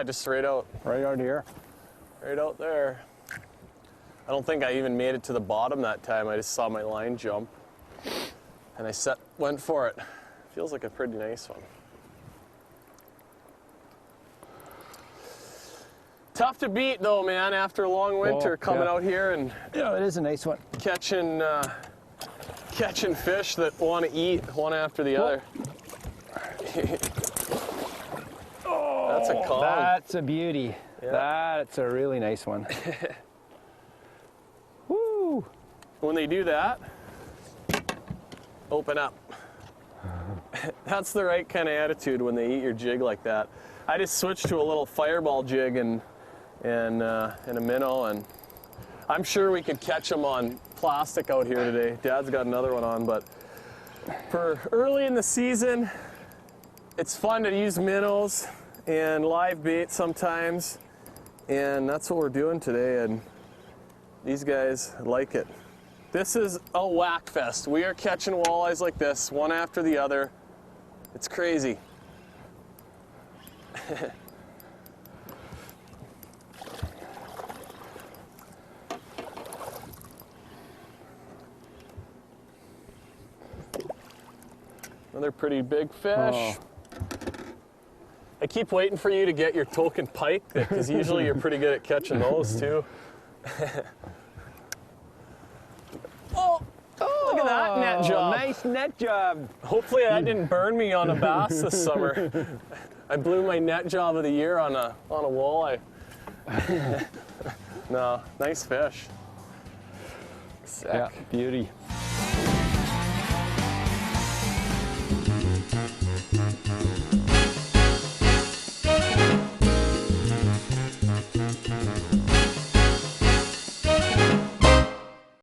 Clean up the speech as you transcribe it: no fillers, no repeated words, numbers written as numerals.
Yeah, just right out. Right out here. Right out there. I don't think I even made it to the bottom that time. I just saw my line jump. And I went for it. Feels like a pretty nice one. Tough to beat though, man, after a long winter coming out here and yeah, it is a nice one. Catching fish that want to eat one after the other. Oh, that's a calm. That's a beauty. Yeah. That's a really nice one. Woo! When they do that, open up. That's the right kind of attitude when they eat your jig like that. I just switched to a little fireball jig and a minnow, and I'm sure we could catch them on plastic out here today. Dad's got another one on, but for early in the season, it's fun to use minnows and live bait sometimes, and that's what we're doing today, and these guys like it. This is a whack fest. We are catching walleyes like this, one after the other. It's crazy. Another pretty big fish. Oh. I keep waiting for you to get your token pike, because usually you're pretty good at catching those too. Oh, look at that net job. Nice net job. Hopefully that didn't burn me on a bass this summer. I blew my net job of the year on a walleye. No, nice fish. Sick. Yeah, beauty.